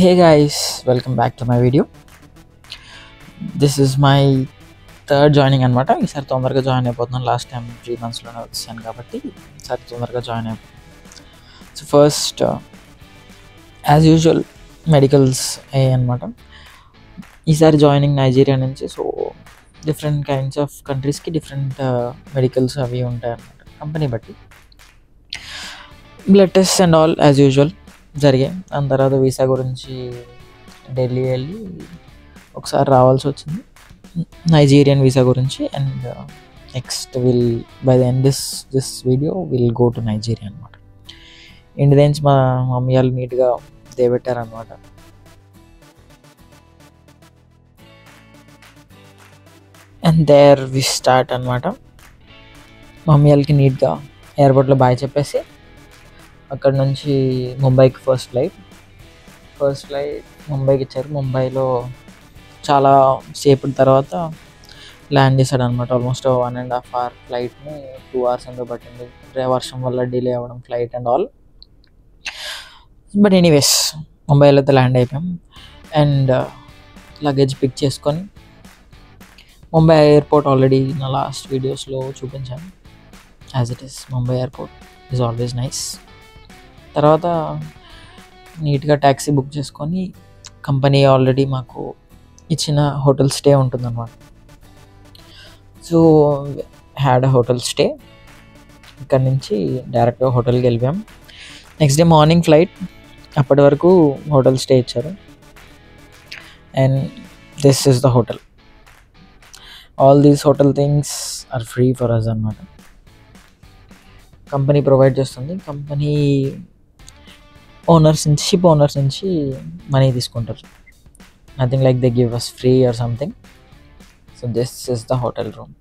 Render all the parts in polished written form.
Hey guys, welcome back to my video. This is my third joining అనమాట. ఈసారి తొందరగా join అయిపోతున్నాను. Last time 3 monthsలోనే వచ్చాను కాబట్టి ఈసారి తొందరగా జాయిన్ అయిపోతున్నాను. So first as usual medicals అనమాట. ఈసారి జాయినింగ్ నైజీరియా నుంచి. సో డిఫరెంట్ కైండ్స్ ఆఫ్ కంట్రీస్కి డిఫరెంట్ మెడికల్స్ అవి ఉంటాయి అన్నమాట, కంపెనీ బట్టి. Blood test and all as usual జరిగాయి. దాని తర్వాత వీసా గురించి ఢిల్లీ వెళ్ళి ఒకసారి రావాల్సి వచ్చింది, నైజీరియన్ వీసా గురించి. And next by the end this video will go to Nigeria అనమాట. ఇంటి నుంచి మా మమ్మీ వాళ్ళు నీట్గా దేబెట్టారనమాట. అండ్ దేర్ వి స్టార్ట్ అనమాట. మమ్మీ వాళ్ళకి నీట్గా ఎయిర్పోర్ట్లో బాయ్ చెప్పేసి అక్కడ నుంచి ముంబైకి ఫస్ట్ ఫ్లైట్ ముంబైకి ఇచ్చారు. ముంబైలో చాలా సేపటి తర్వాత ల్యాండ్ చేశాడు అనమాట. ఆల్మోస్ట్ 1.5 hour ఫ్లైట్ని 2 hours ఎంతో పట్టింది, వర్షం వల్ల డిలే అవ్వడం flight and all. But anyways ముంబైలో అయితే ల్యాండ్ అయిపోయాం. అండ్ లగేజ్ పిక్ చేసుకొని ముంబై ఎయిర్పోర్ట్ ఆల్రెడీ నా లాస్ట్ వీడియోస్లో చూపించాను. As it is Mumbai airport is always nice. తర్వాత నీట్గా ట్యాక్సీ బుక్ చేసుకొని కంపెనీ ఆల్రెడీ మాకు ఇచ్చిన హోటల్ స్టే ఉంటుందన్నమాట. So had a hotel stay. ఇక్కడ నుంచి డైరెక్ట్గా హోటల్కి వెళ్ళిపోయాం. Next day morning flight. అప్పటి వరకు హోటల్ స్టే ఇచ్చారు. And this is the hotel. All these hotel things are free for us అన్నమాట. కంపెనీ ప్రొవైడ్ చేస్తుంది. కంపెనీ షిప్ ఓనర్స్ నుంచి మనీ తీసుకుంటారు. Nothing like they give us free or something. So this is the hotel room.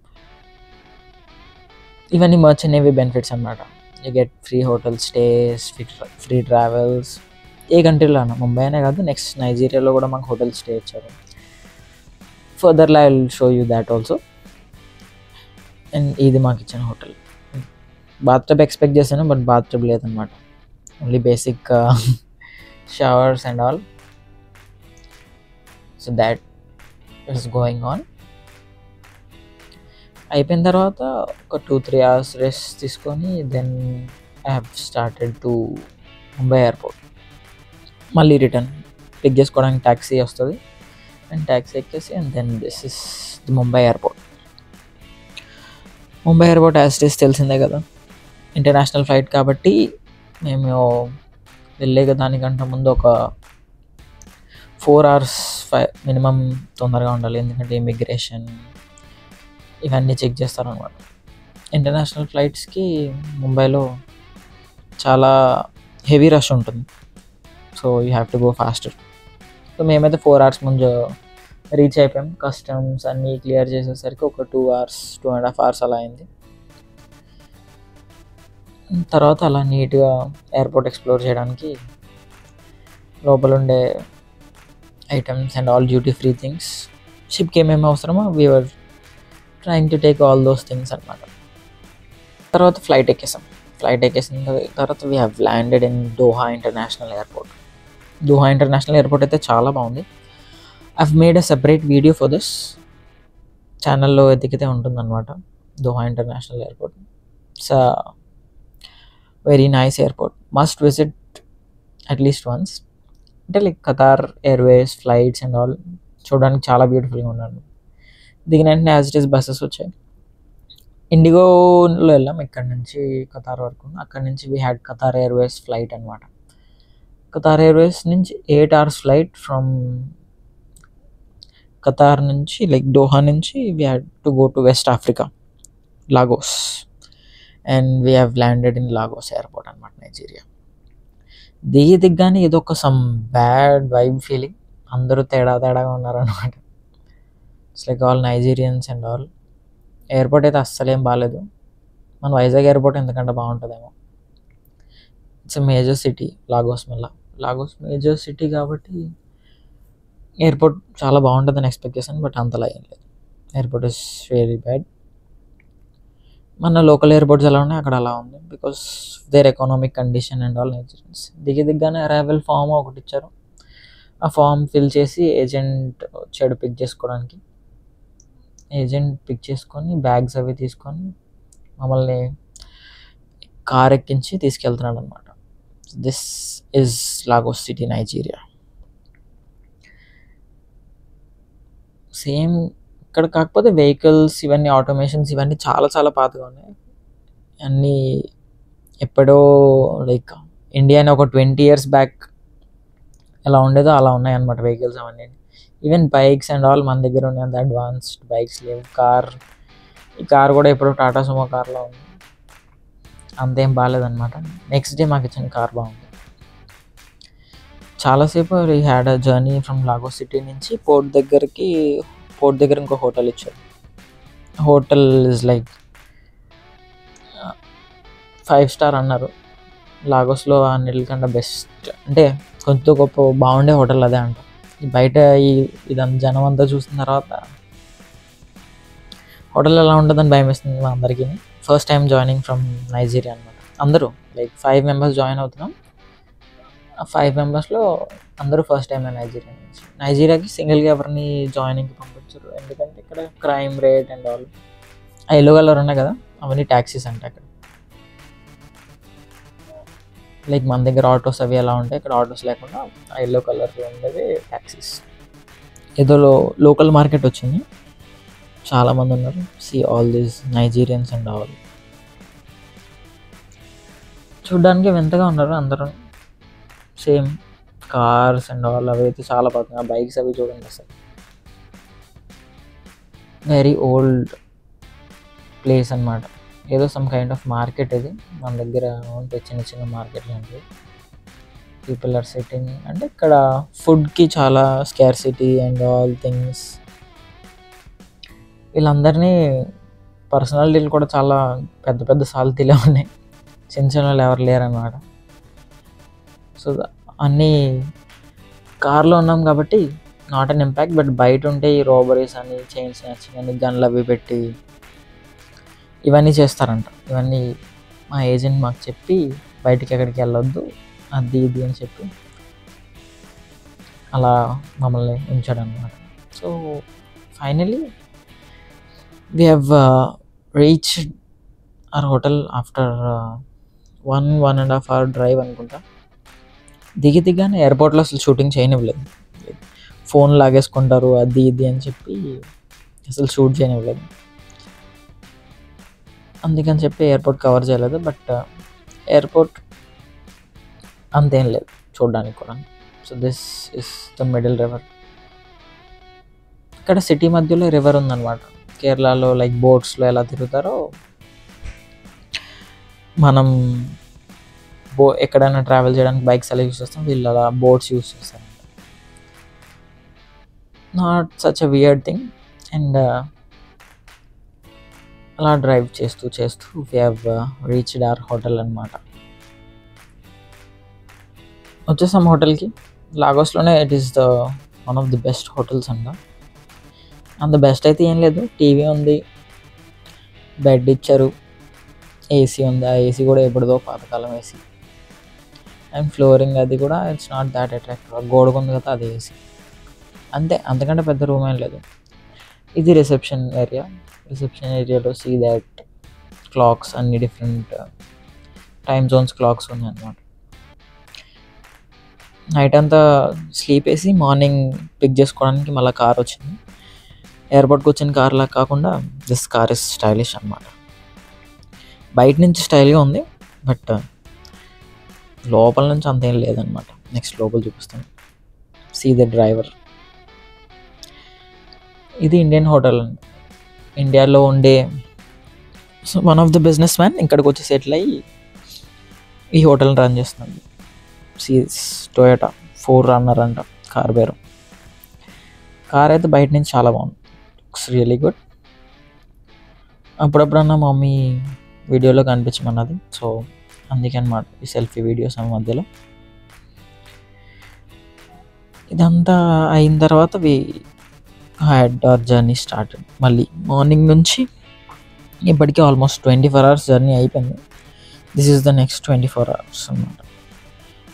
ఇవన్నీ merchant navy benefits అన్నమాట. You get free hotel stays, free travels. ఏ కంట్రీలో అన్నా, ముంబై అనే కాదు, నెక్స్ట్ నైజీరియాలో కూడా మాకు హోటల్ స్టే ఇచ్చారు. ఫర్దర్లో I will show you that also. And ఇది మాకు ఇచ్చిన హోటల్. బాత్టబ్ ఎక్స్పెక్ట్ చేశాను, బట్ బాత్టబ్ లేదనమాట. Only basic showers and all. So that is going on. అయిపోయిన తర్వాత ఒక 2-3 hours రెస్ట్ తీసుకొని then I have started to Mumbai airport. మళ్ళీ రిటర్న్ పిక్ చేసుకోవడానికి ట్యాక్సీ వస్తుంది. అండ్ ట్యాక్సీ ఎక్కేసి and then this is the Mumbai airport. Mumbai airport as it is తెలిసిందే కదా, ఇంటర్నేషనల్ ఫ్లైట్ కాబట్టి మేము వెళ్ళే దానికంటే ముందు ఒక 4 hours మినిమం తొందరగా ఉండాలి. ఎందుకంటే ఇమిగ్రేషన్ ఇవన్నీ చెక్ చేస్తారనమాట. ఇంటర్నేషనల్ ఫ్లైట్స్కి ముంబైలో చాలా హెవీ రష్ ఉంటుంది. So you have to go faster. So మేమైతే 4 hours ముందు రీచ్ అయిపోయాం. కస్టమ్స్ అన్నీ క్లియర్ చేసేసరికి ఒక 2.5 hours అలా అయింది. తర్వాత అలా నీట్గా ఎయిర్పోర్ట్ ఎక్స్ప్లోర్ చేయడానికి లోపల ఉండే items and all duty free things, షిప్కి ఏమేమి అవసరమో we were trying to take all those things అనమాట. తర్వాత ఫ్లైట్ ఎక్కేసాం. ఫ్లైట్ ఎక్కేసిన తర్వాత we have landed in Doha international airport. Doha international airport అయితే చాలా బాగుంది. I have made a separate video for this. ఛానల్లో ఎతికితే ఉంటుందన్నమాట. Doha international airport it's very nice airport. Must visit at least once. అంటే like Qatar Airways flights and all చూడడానికి చాలా బ్యూటిఫుల్గా ఉన్నాను. దిగిన వెంటనే యాజ్ ఇట్ ఈస్ బస్సెస్ వచ్చాయి. ఇండిగోలో వెళ్ళాం ఇక్కడ నుంచి ఖతార్ వరకు. అక్కడ నుంచి we had Qatar Airways flight అనమాట. ఖతార్ ఎయిర్వేస్ నుంచి 8 hours ఫ్లైట్ ఫ్రమ్ ఖతార్ నుంచి లైక్ దోహా నుంచి we had to go to west Africa, Lagos. And we have landed in Lagos airport అనమాట, నైజీరియా. దిగ్గానే ఏదో ఒక సమ్ బ్యాడ్ వైబ్ ఫీలింగ్. అందరూ తేడాగా ఉన్నారనమాట. It's like all Nigerians and all. Airport అయితే అస్సలేం బాగాలేదు. మన వైజాగ్ ఎయిర్పోర్ట్ ఎందుకంటే బాగుంటుందేమో. It's a major city Lagos. Lagos major city కాబట్టి ఎయిర్పోర్ట్ చాలా బాగుంటుందని ఎక్స్పెక్ట్ చేశాను, బట్ అంతలా ఏం లేదు. Airport is very bad. మన లోకల్ ఎయిర్పోర్ట్స్ ఎలా ఉన్నాయి అక్కడ అలా ఉంది, because their economic condition and all. దిగ్గానే అరైవల్ ఫామ్ ఒకటి ఇచ్చారు. ఆ ఫామ్ ఫిల్ చేసి ఏజెంట్ వచ్చాడు పిక్ చేసుకోవడానికి. ఏజెంట్ పిక్ చేసుకొని బ్యాగ్స్ అవి తీసుకొని మమ్మల్ని కార్ ఎక్కించి తీసుకెళ్తున్నాడు అనమాట. This is Lagos city, Nigeria. Same ఇక్కడ, కాకపోతే వెహికల్స్ ఇవన్నీ ఆటోమేషన్స్ ఇవన్నీ చాలా చాలా పాతగా ఉన్నాయి. అన్నీ ఎప్పుడో లైక్ ఇండియాని ఒక 20 years బ్యాక్ ఎలా ఉండేదో అలా ఉన్నాయి అన్నమాట వెహికల్స్ అవన్నీ. ఈవెన్ బైక్స్ అండ్ ఆల్ మన దగ్గర ఉన్నాయి, అంత అడ్వాన్స్డ్ బైక్స్ లేవు. ఈ కార్ కూడా ఎప్పుడో టాటా సుమో కార్లో ఉంది, అంతేం బాగాలేదన్నమాట. నెక్స్ట్ డే మాకు ఇచ్చిన కార్ బాగుంది. చాలాసేపు we had a journey from Lagos city నుంచి పోర్ట్ దగ్గర ఇంకో హోటల్ ఇచ్చారు. హోటల్ ఇస్ లైక్ 5 star అన్నారు. లాగోస్లో అన్నిటికన్నా బెస్ట్ అంటే కొంచెం గొప్ప బాగుండే హోటల్ అదే అంట. బయట ఇదంతా జనం అంతా చూసిన తర్వాత హోటల్ ఎలా ఉంటుందని భయం వేస్తుంది మా అందరికీ. First time joining from Nigeria అనమాట. అందరూ లైక్ 5 members జాయిన్ అవుతున్నాం. ఆ 5 members అందరూ ఫస్ట్ టైం నైజీరియా నుంచి. నైజీరియాకి సింగిల్గా ఎవరిని జాయినింగ్కి పంపించారు, ఎందుకంటే ఇక్కడ క్రైమ్ రేట్ అండ్ ఆల్. ఆ ఎల్లో కలర్ ఉన్నాయి కదా, అవన్నీ ట్యాక్సీస్ అంట అక్కడ. లైక్ మన దగ్గర ఆటోస్ అవి ఎలా ఉంటాయి, ఇక్కడ ఆటోస్ లేకుండా ఆ ఎల్లో కలర్లో ఉండేవి ట్యాక్సీస్. ఏదో లోకల్ మార్కెట్ వచ్చింది, చాలామంది ఉన్నారు. See all these Nigerians and all. చూడ్డానికి వింతగా ఉన్నారు అందరూ. సేమ్ కార్స్ అండ్ ఆల్ అవి అయితే చాలా బాగుంది. ఆ బైక్స్ అవి చూడండి అసలు. వెరీ ఓల్డ్ ప్లేస్ అనమాట. ఏదో సమ్ కైండ్ ఆఫ్ మార్కెట్ ఇది. మన దగ్గర ఉంటే చిన్న చిన్న మార్కెట్ లాంటివి. పీపుల్ ఆర్ సిట్టింగ్, అంటే ఇక్కడ ఫుడ్కి చాలా స్కార్సిటీ అండ్ ఆల్ థింగ్స్. వీళ్ళందరినీ పర్సనాలిటీలు కూడా చాలా పెద్ద పెద్ద సాల్తీలే ఉన్నాయి, చిన్న చిన్న వాళ్ళు ఎవరు లేరన్నమాట. సో అన్నీ కార్లో ఉన్నాం కాబట్టి నాట్ అన్ ఇంపాక్ట్. బట్ బయట ఉంటే ఈ రోబరీస్ అని, చైన్ స్నాచింగ్ అని, గన్లు అవి పెట్టి ఇవన్నీ చేస్తారంట. ఇవన్నీ మా ఏజెంట్ మాకు చెప్పి బయటికి ఎక్కడికి వెళ్ళొద్దు అది ఇది అని చెప్పి అలా మమ్మల్ని ఉంచాడనమాట. So finally we have reached our hotel after 1.5 hour drive అనుకుంటా. దిగానే ఎయిర్పోర్ట్లో అసలు షూటింగ్ చేయనివ్వలేదు. ఫోన్ లాగేసుకుంటారు అది ఇది అని చెప్పి అసలు షూట్ చేయనివ్వలేదు. అందుకని చెప్పి ఎయిర్పోర్ట్ కవర్ చేయలేదు. బట్ ఎయిర్పోర్ట్ అంతేం లేదు చూడడానికి కూడా. So this is the middle river. ఇక్కడ సిటీ మధ్యలో రివర్ ఉందన్నమాట. కేరళలో లైక్ బోట్స్లో ఎలా తిరుగుతారో మనం ఎక్కడైనా ట్రావెల్ చేయడానికి బైక్స్ ఎలా యూస్ చేస్తాం, వీళ్ళు అలా బోట్స్ యూస్ చేస్తారు. Not such a weird thing. And అలా డ్రైవ్ చేస్తూ we have reached our hotel అనమాట. వచ్చేసాం హోటల్కి. లాగోస్లోనే it is one of the best hotels అంట. అంత బెస్ట్ అయితే ఏం లేదు, టీవీ ఉంది, బెడ్ ఇచ్చారు, ఏసీ ఉంది. ఆ ఏసీ కూడా ఎప్పుడుదో పాతకాలం ఏసీ. అండ్ ఫ్లోరింగ్ అది కూడా ఇట్స్ నాట్ దాట్ అట్రాక్టివ్. గోడకు ఉంది కదా అది ఏసీ అంతే, అంతకంటే పెద్ద రూమ్ ఏం లేదు. ఇది రిసెప్షన్ ఏరియాలో సీ దాట్ క్లాక్స్ అన్ని డిఫరెంట్ టైమ్ జోన్స్ క్లాక్స్ ఉన్నాయి అన్నమాట. నైట్ అంతా స్లీప్ వేసి మార్నింగ్ పిక్ చేసుకోవడానికి మళ్ళీ కార్ వచ్చింది. ఎయిర్పోర్ట్కి వచ్చిన కార్ లాగా కాకుండా దిస్ కార్ ఇస్ స్టైలిష్ అనమాట. బయట నుంచి స్టైల్గా ఉంది, బట్ లోపల నుంచి అంతేం లేదనమాట. నెక్స్ట్ లోపల చూపిస్తాను. See the driver. ఇది ఇండియన్ హోటల్ అండి. ఇండియాలో ఉండే one of the business man ఇక్కడికి వచ్చి సెటిల్ అయ్యి ఈ హోటల్ని రన్ చేస్తున్నాడు. టొయోటా 4Runner అంట కార్ పేరు. కార్ అయితే బయట నుంచి చాలా బాగుంది, లుక్స్ రియలీ గుడ్. అప్పుడప్పుడన్నా మా మమ్మీ వీడియోలో కనిపించమన్నది, సో అందుకే అన్నమాట ఈ సెల్ఫీ వీడియోస్ ఆ మధ్యలో. ఇదంతా అయిన తర్వాత we had our journey started. మళ్ళీ మార్నింగ్ నుంచి ఇప్పటికీ ఆల్మోస్ట్ 24 hours జర్నీ అయిపోయింది. This is the next 24 hours అన్నమాట.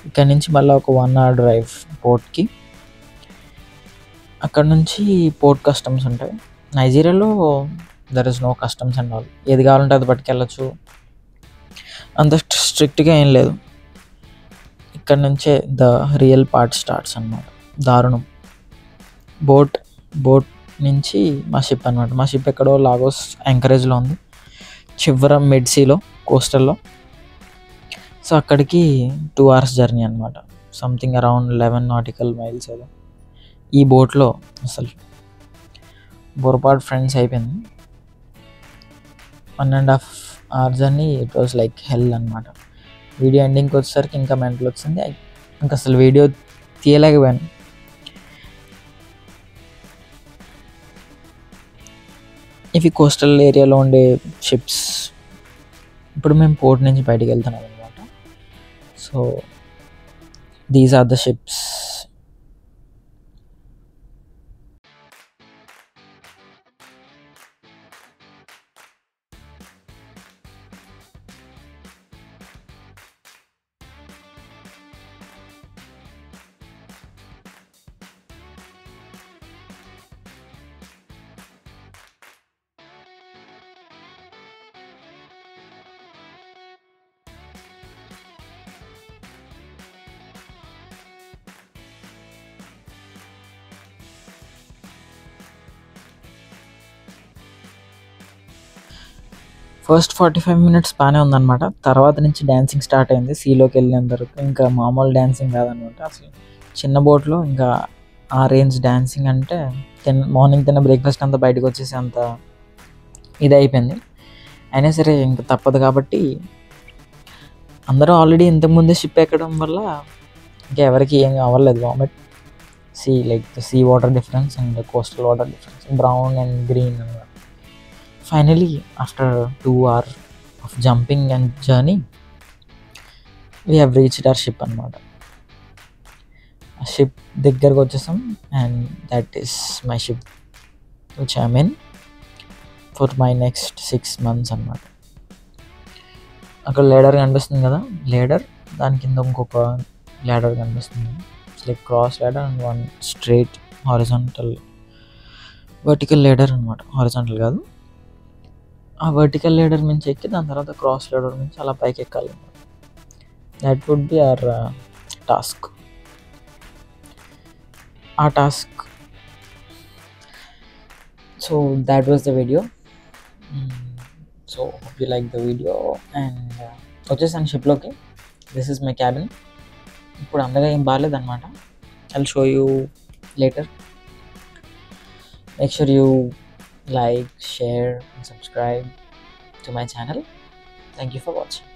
ఇక్కడ నుంచి మళ్ళీ ఒక 1 hour డ్రైవ్ పోర్ట్కి. అక్కడ నుంచి పోర్ట్ కస్టమ్స్ ఉంటాయి. నైజీరియాలో there is no customs and all. ఏది కావాలంటే అది పట్టుకెళ్ళచ్చు, అంత స్ట్రిక్ట్గా ఏం లేదు. ఇక్కడ నుంచే ద రియల్ పార్ట్ స్టార్ట్స్ అనమాట. దారుణం. బోట్ నుంచి మా షిప్ అనమాట. మా షిప్ ఎక్కడో లాగోస్ యాంకరేజ్లో ఉంది, చివర మిడ్ సీలో, కోస్టల్లో. సో అక్కడికి 2 hours జర్నీ అనమాట. సంథింగ్ అరౌండ్ 11 nautical miles ఏదో. ఈ బోట్లో అసలు బొరపాటు ఫ్రెండ్స్ అయిపోయింది. 1.5 hour journey. It was like హెల్ అనమాట. వీడియో ఎండింగ్కి వచ్చేసరికి ఇంకా మెంటల్ వచ్చింది. ఇంకా అసలు వీడియో తీయలేకపోయాను. ఇవి కోస్టల్ ఏరియాలో ఉండే షిప్స్. ఇప్పుడు మేము పోర్ట్ నుంచి బయటికి వెళ్తున్నాం అనమాట. So these are the ships. First 45 minutes బాగానే ఉందన్నమాట. తర్వాత నుంచి డ్యాన్సింగ్ స్టార్ట్ అయింది. సీలోకి వెళ్ళిన వరకు ఇంకా మామూలు డ్యాన్సింగ్ కాదనమాట. అసలు చిన్న బోట్లో ఇంకా ఆ రేంజ్ డ్యాన్సింగ్ అంటే మార్నింగ్ తిన్న బ్రేక్ఫాస్ట్ అంతా బయటకు వచ్చేసి అంత ఇది అయిపోయింది. అయినా సరే ఇంకా తప్పదు కాబట్టి అందరూ ఆల్రెడీ ఇంతకుముందే షిప్ ఎక్కడం వల్ల ఇంకా ఎవరికి ఏం అవ్వలేదు vomit. Like the sea water difference and coastal water difference, brown and green అనమాట. Finally, after 2 hours of jumping and journey, we have reached our ship అనమాట. ఆ షిప్ దగ్గరకు వచ్చేసాం. And that is my ship which I mean for my next 6 months అనమాట. అక్కడ లేడర్ కనిపిస్తుంది కదా, లేడర్ దాని కింద ఇంకొక లేడర్ కనిపిస్తుంది. Like cross ladder and one straight horizontal vertical ladder అనమాట. హారిజాంటల్ కాదు, ఆ వర్టికల్ లేడర్ నుంచి ఎక్కి దాని తర్వాత క్రాస్ లేడర్ నుంచి అలా పైకి ఎక్కాలి. That would be our task. ఆ task. So that was the video. So hope you like the video. And వచ్చేసాను షిప్లోకి. This is my cabin. ఇప్పుడు అందగా ఏం బాగాలేదన్నమాట. I'll show you later. Make sure you like, share and subscribe to my channel. Thank you for watching.